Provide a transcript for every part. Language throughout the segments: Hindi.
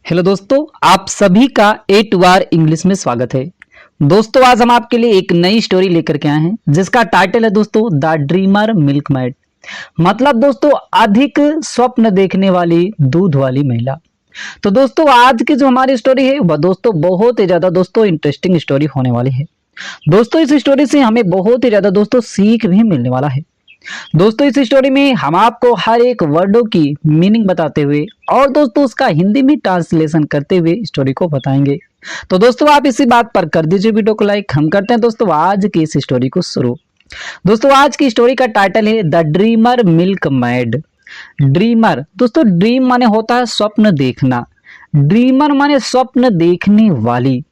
हेलो दोस्तों, आप सभी का ए टू आर इंग्लिश में स्वागत है। दोस्तों, आज हम आपके लिए एक नई स्टोरी लेकर के आए हैं जिसका टाइटल है दोस्तों द ड्रीमर मिल्कमेड। मतलब दोस्तों अधिक स्वप्न देखने वाली दूध वाली महिला। तो दोस्तों आज की जो हमारी स्टोरी है वह दोस्तों बहुत ही ज्यादा दोस्तों इंटरेस्टिंग स्टोरी होने वाली है। दोस्तों इस स्टोरी से हमें बहुत ही ज्यादा दोस्तों सीख भी मिलने वाला है। दोस्तों इस स्टोरी में हम आपको हर एक वर्डों की मीनिंग बताते हुए और दोस्तों उसका हिंदी में ट्रांसलेशन करते हुए स्टोरी को बताएंगे। तो दोस्तों आप इसी बात पर कर दीजिए वीडियो को लाइक। हम करते हैं दोस्तों आज की इस स्टोरी को शुरू। दोस्तों आज की स्टोरी का टाइटल है the dreamer milk mad. Dreamer दोस्तों, ड्रीम माने होता है स्वप्न देखना, ड्रीमर माने स्वप्न देखने वाली,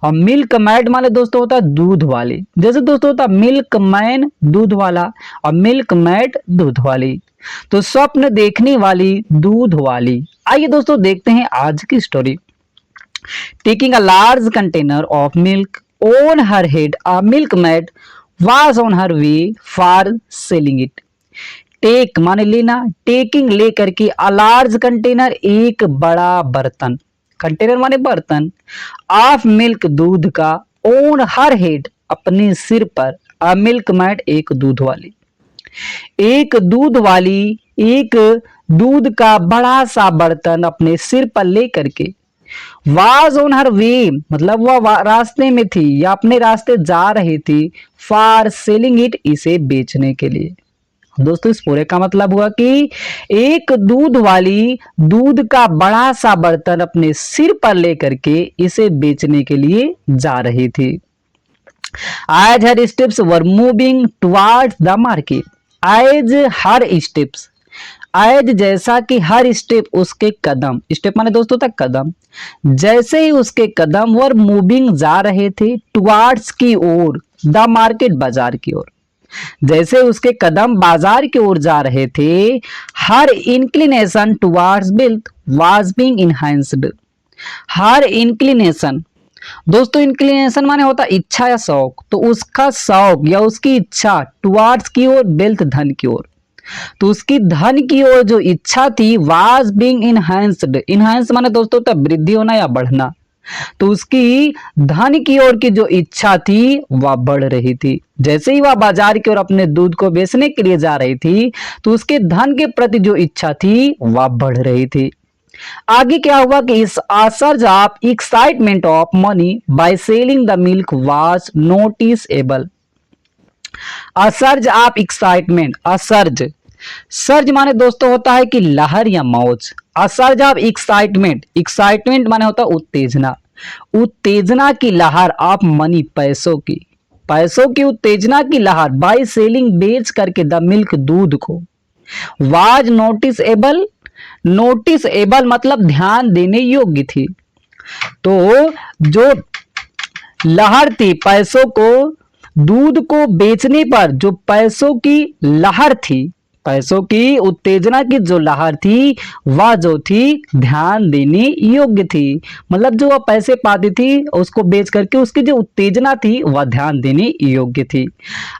और मिल्क मैड माने दोस्तों होता है दूध वाली। जैसे दोस्तों होता है मिल्क मैन दूध वाला और मिल्क मैड दूध वाली, तो स्वप्न देखने वाली दूध वाली। आइए दोस्तों देखते हैं आज की story. Taking a large container of milk on her head a milk maid was on her way for selling it. Take माने लेना, टेकिंग लेकर के, अ लार्ज कंटेनर एक बड़ा बर्तन, कंटेनर माने बर्तन, ऑफ मिल्क दूध का, ऑन हर हेड अपने सिर पर, अ मिल्क मैड एक दूध वाली, एक दूध वाली एक दूध का बड़ा सा बर्तन अपने सिर पर लेकर के, वाज ऑन हर वे मतलब वह रास्ते में थी या अपने रास्ते जा रही थी, फॉर सेलिंग इट इसे बेचने के लिए। दोस्तों इस पूरे का मतलब हुआ कि एक दूध वाली दूध का बड़ा सा बर्तन अपने सिर पर लेकर के इसे बेचने के लिए जा रही थी। As her steps were moving towards the market, as her steps, आज जैसा कि हर स्टेप उसके कदम, स्टेप माने दोस्तों तक कदम, जैसे ही उसके कदम वर मूविंग जा रहे थे टुवार्ड्स की ओर, द मार्केट बाजार की ओर, जैसे उसके कदम बाजार की ओर जा रहे थे, हर inclination towards wealth was being enhanced. हर इंक्लिनेशन दोस्तों, इंक्लिनेशन माने होता इच्छा या शौक, तो उसका शौक या उसकी इच्छा टुवार्ड्स की ओर वेल्थ धन की ओर, तो उसकी धन की ओर जो इच्छा थी वाज बीइंग इनहांस्ड। इनहांस माने दोस्तों तब वृद्धि होना या बढ़ना, तो उसकी धन की ओर की जो इच्छा थी वह बढ़ रही थी। जैसे ही वह बाजार की ओर अपने दूध को बेचने के लिए जा रही थी तो उसके धन के प्रति जो इच्छा थी वह बढ़ रही थी। आगे क्या हुआ कि इस surge of excitement of money by selling the milk was noticeable. Surge of excitement, surge, surge माने दोस्तों होता है कि लहर या मौज। सर्ज ऑफ एक्साइटमेंट, एक्साइटमेंट माने होता है उत्तेजना, उत्तेजना की लहर ऑफ मनी पैसों की, पैसों की उत्तेजना की लहर बाय सेलिंग बेच करके द मिल्क दूध को, वाज नोटिसेबल, नोटिसेबल मतलब ध्यान देने योग्य थी। तो जो लहर थी पैसों को, दूध को बेचने पर जो पैसों की लहर थी, पैसों की उत्तेजना की जो लहर थी वह जो थी ध्यान देने योग्य थी। मतलब जो वह पैसे पाती थी उसको बेच करके उसकी जो उत्तेजना थी वह ध्यान देने योग्य थी।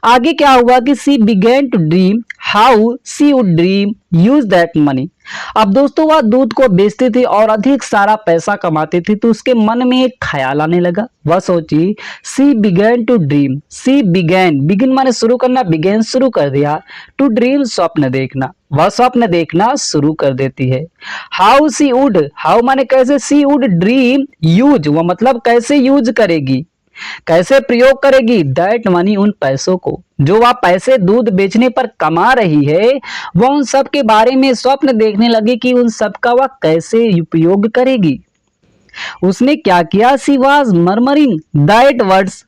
आगे क्या हुआ कि she began to dream how she would dream use that money. अब दोस्तों वह दूध को बेचती थी और अधिक सारा पैसा कमाती थी, तो उसके मन में एक ख्याल आने लगा। वह सोची, she began to dream, she began, begin माने शुरू करना, बिगेन शुरू कर दिया, टू ड्रीम स्वप्न देखना, वह स्वप्न देखना शुरू कर देती है। हाउ सी वुड, हाउ माने कैसे, सी वुड ड्रीम यूज, वह मतलब कैसे यूज करेगी, कैसे प्रयोग करेगी, दैट मनी उन पैसों को, जो वह पैसे दूध बेचने पर कमा रही है, वह उन सब के बारे में स्वप्न देखने लगी कि उन सब का वह कैसे उपयोग करेगी। उसने क्या किया, she was murmuring that words,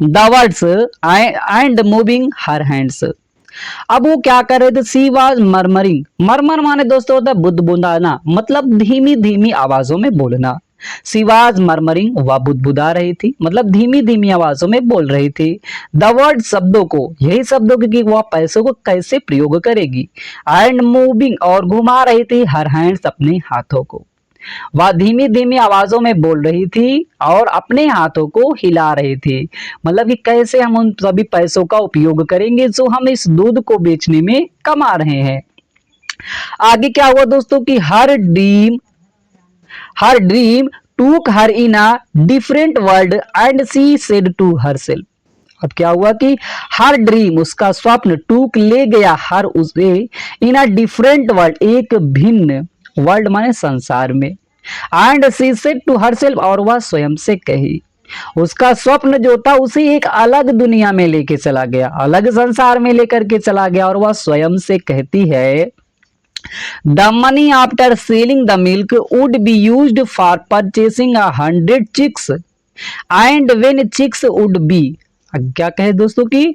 the words and moving her hands. अब वो क्या कर रहे थे, सी वाज मर्मरिंग, मरमर माने दोस्तों होता है बुदबुदाना, मतलब धीमी धीमी आवाजों में बोलना। सी वाज मर्मरिंग, वह बुदबुदा रही थी, मतलब धीमी धीमी आवाजों में बोल रही थी। द वर्ड शब्दों को, यही शब्दों की वह पैसों को कैसे प्रयोग करेगी, एंड मूविंग और घुमा रही थी हर हैंड्स अपने हाथों को। वह धीमी धीमी आवाजों में बोल रही थी और अपने हाथों को हिला रही थी, मतलब कि कैसे हम उन सभी पैसों का उपयोग करेंगे जो हम इस दूध को बेचने में कमा रहे हैं। आगे क्या हुआ दोस्तों कि her dream her dream took her in a different world and she said to her self. अब क्या हुआ कि हर ड्रीम, उसका स्वप्न, टूक ले गया हर उसे इन अ डिफरेंट वर्ल्ड, एक भिन्न वर्ल्ड माने संसार में, and she said to her self, और वह स्वयं से कही, उसका स्वप्न जो था उसे एक अलग दुनिया में लेके चला गया, अलग संसार में लेकर के चला गया, और वह स्वयं से कहती है the money after selling the milk would be used for purchasing 100 chicks and when chicks would be. क्या कहे दोस्तों कि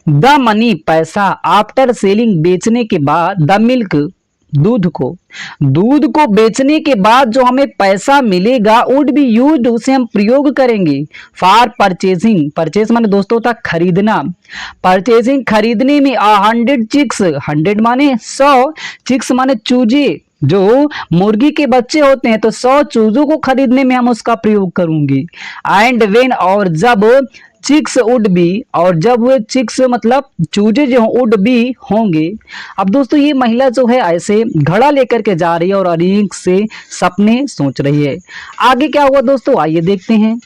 द मनी, पैसा, आफ्टर सेलिंग, बेचने के बाद, द मिल्क, दूध को बेचने के बाद जो हमें पैसा मिलेगा, वुड बी यूज्ड, उसे हम प्रयोग करेंगे, फॉर परचेसिंग, परचेस माने दोस्तों होता खरीदना, परचेसिंग खरीदने में 100 चिक्स, 100 माने 100, चिक्स माने चूजे, जो मुर्गी के बच्चे होते हैं, तो 100 चूजों को खरीदने में हम उसका प्रयोग करूंगी, एंड वेन, और जब, चिक्स वुड बी, और जब वे चिक्स मतलब चूजे जो वुड बी होंगे। अब दोस्तों ये महिला जो है ऐसे घड़ा लेकर के जा रही है और अनेक से सपने सोच रही है। आगे क्या हुआ दोस्तों, आइए देखते हैं।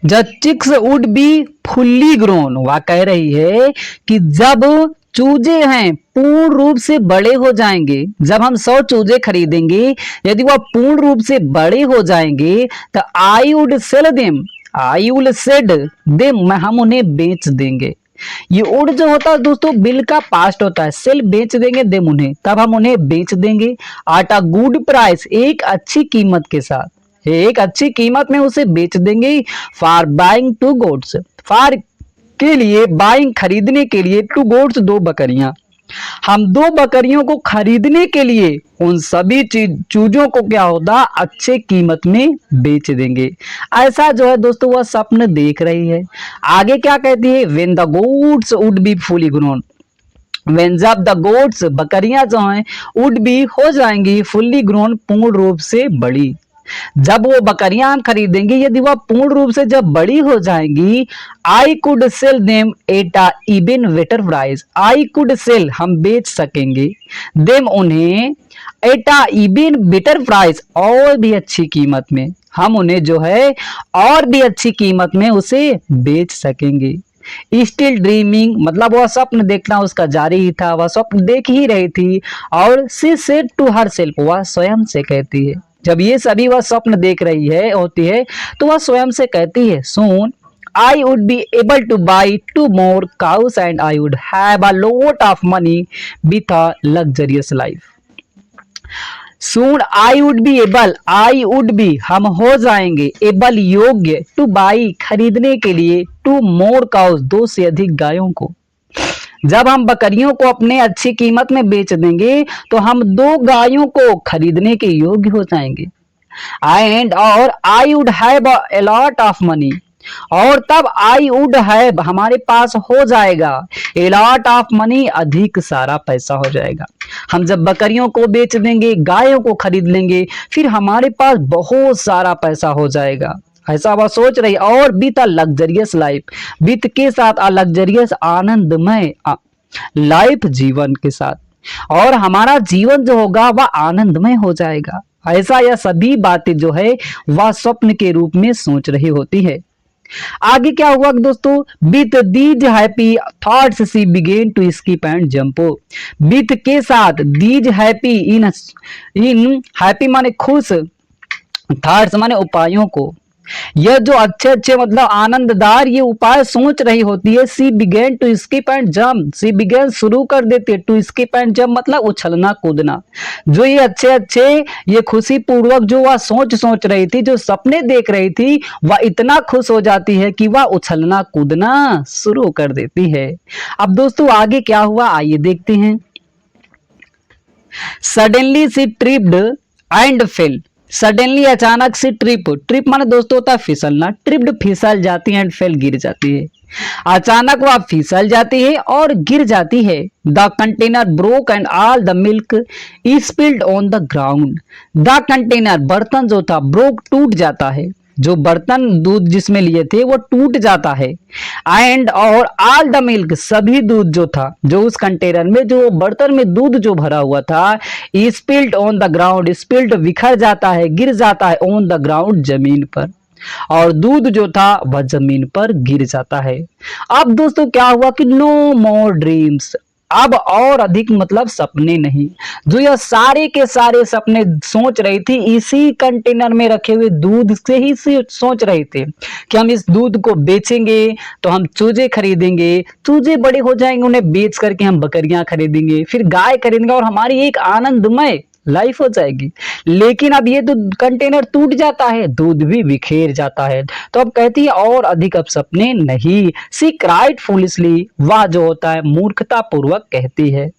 The chicks would be fully grown, वह कह रही है कि जब चूजे हैं पूर्ण रूप से बड़े हो जाएंगे, जब हम 100 चूजे खरीदेंगे, यदि वह पूर्ण रूप से बड़े हो जाएंगे, तो I would sell them, I would said them, हम उन्हें बेच देंगे। ये वुड जो होता है दोस्तों बिल का पास्ट होता है, सेल बेच देंगे, देम उन्हें, तब हम उन्हें बेच देंगे, एट अ गुड प्राइस, एक अच्छी कीमत के साथ, एक अच्छी कीमत में उसे बेच देंगे, फॉर बाइंग 2 गोट्स, फॉर के लिए, बाइंग खरीदने के लिए, 2 गोट्स 2 बकरियां, हम 2 बकरियों को खरीदने के लिए उन सभी चूजों को क्या होता, अच्छे कीमत में बेच देंगे। ऐसा जो है दोस्तों वह स्वप्न देख रही है। आगे क्या कहती है, when the goats would be fully grown, when, जब द गोट्स, बकरियां जो हैं, वुड बी, हो जाएंगी, फुल्ली ग्रोन, पूर्ण रूप से बड़ी, जब वो बकरियां हम खरीदेंगे, यदि वह पूर्ण रूप से जब बड़ी हो जाएंगी, I could sell them at a even better price, I could sell, हम बेच सकेंगे, देम उन्हें, at a even better price, और भी अच्छी कीमत में, हम उन्हें जो है और भी अच्छी कीमत में उसे बेच सकेंगे। स्टिल ड्रीमिंग, मतलब वह स्वप्न देखना उसका जारी ही था, वह स्वप्न देख ही रही थी, और she said to her self, वह स्वयं से कहती है, जब ये सभी वह स्वप्न देख रही है होती है, तो वह स्वयं से कहती है, soon I would be able to buy 2 more cows and I would have a lot of money with a luxurious life. Soon I would be able, I would be, हम हो जाएंगे, एबल, योग्य, टू बाई, खरीदने के लिए, 2 more cows, 2 से अधिक गायों को, जब हम बकरियों को अपने अच्छी कीमत में बेच देंगे, तो हम 2 गायों को खरीदने के योग्य हो जाएंगे, एंड, और आई would have a lot of money, और तब आई वुड हैव, हमारे पास हो जाएगा, ए लॉट ऑफ मनी, अधिक सारा पैसा हो जाएगा। हम जब बकरियों को बेच देंगे, गायों को खरीद लेंगे, फिर हमारे पास बहुत सारा पैसा हो जाएगा, ऐसा वह सोच रही। और with a luxurious life, with के साथ, अ लग्जरियस, आनंदमय लाइफ, जीवन के साथ, और हमारा जीवन जो होगा वह आनंदमय हो जाएगा। ऐसा यह सभी बातें जो है वह स्वप्न के रूप में सोच रही होती है। आगे क्या हुआ दोस्तों, with these happy thoughts she began to skip and jump, with के साथ, दीज हैप्पी, इन हैप्पी माने खुश, थॉट्स माने उपायों को, यह जो अच्छे अच्छे मतलब आनंददार ये उपाय सोच रही होती है, she began to skip and jump, she began शुरू कर देती है, टू स्किप एंड जंप मतलब उछलना कूदना, जो ये अच्छे अच्छे ये खुशी पूर्वक जो वह सोच रही थी, जो सपने देख रही थी, वह इतना खुश हो जाती है कि वह उछलना कूदना शुरू कर देती है। अब दोस्तों आगे क्या हुआ आइए देखते हैं। Suddenly she tripped and fell, suddenly अचानक से, ट्रिप माने दोस्तों होता है फिसलना, ट्रिप्ड फिसल जाती है, एंड फेल गिर जाती है, अचानक वह फिसल जाती है और गिर जाती है। The container broke and all the milk spilled on the ground, the container, बर्तन जो था, ब्रोक, टूट जाता है, जो बर्तन दूध जिसमें लिए थे वो टूट जाता है। एंड और ऑल द मिल्क, सभी दूध जो था, जो उस कंटेनर में, जो बर्तन में दूध जो भरा हुआ था, spilled on the ground, spilled बिखर जाता है, गिर जाता है, ऑन द ग्राउंड, जमीन पर, और दूध जो था वह जमीन पर गिर जाता है। अब दोस्तों क्या हुआ कि नो मोर ड्रीम्स, अब और अधिक मतलब सपने नहीं। जो यह सारे के सारे सपने सोच रही थी, इसी कंटेनर में रखे हुए दूध से ही सोच रहे थे कि हम इस दूध को बेचेंगे तो हम चूजे खरीदेंगे, चूजे बड़े हो जाएंगे, उन्हें बेच करके हम बकरियां खरीदेंगे, फिर गाय खरीदेंगे और हमारी एक आनंदमय लाइफ हो जाएगी। लेकिन अब ये तो कंटेनर टूट जाता है, दूध भी बिखेर जाता है। तो अब कहती है और अधिक अब सपने नहीं। सी क्राइड फूलिशली, वह जो होता है मूर्खता पूर्वक कहती है,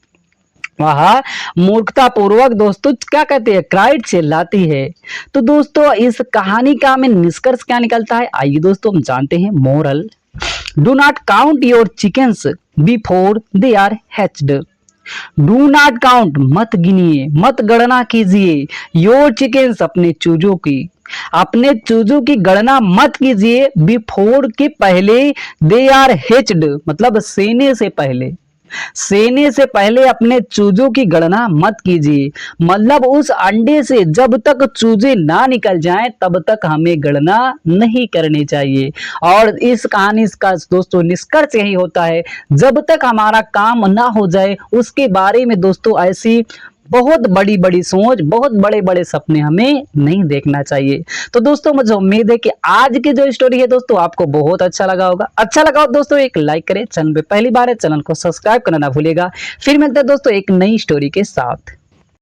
वह मूर्खता पूर्वक दोस्तों क्या कहते हैं, क्राइड चिल्लाती है। तो दोस्तों इस कहानी का हमें निष्कर्ष क्या निकलता है, आइए दोस्तों हम जानते हैं। Moral, do not count your chickens before they are hatched. Do not count, मत गिनिए, मत गणना कीजिए, योर चिकन्स, अपने चूजों की, अपने चूजों की गणना मत कीजिए, बिफोर के पहले, दे आर हेच्ड मतलब सेने से पहले, सेने से पहले अपने चूजों की गणना मत कीजिए। मतलब उस अंडे से जब तक चूजे ना निकल जाएं तब तक हमें गणना नहीं करनी चाहिए। और इस कहानी का दोस्तों निष्कर्ष यही होता है, जब तक हमारा काम ना हो जाए उसके बारे में दोस्तों ऐसी बहुत बड़ी बड़ी सोच, बहुत बड़े बड़े सपने हमें नहीं देखना चाहिए। तो दोस्तों मुझे उम्मीद है कि आज की जो स्टोरी है दोस्तों आपको बहुत अच्छा लगा होगा। अच्छा लगा हो दोस्तों एक लाइक करें, चैनल पे पहली बार है चैनल को सब्सक्राइब करना ना भूलिएगा। फिर मिलते हैं दोस्तों एक नई स्टोरी के साथ।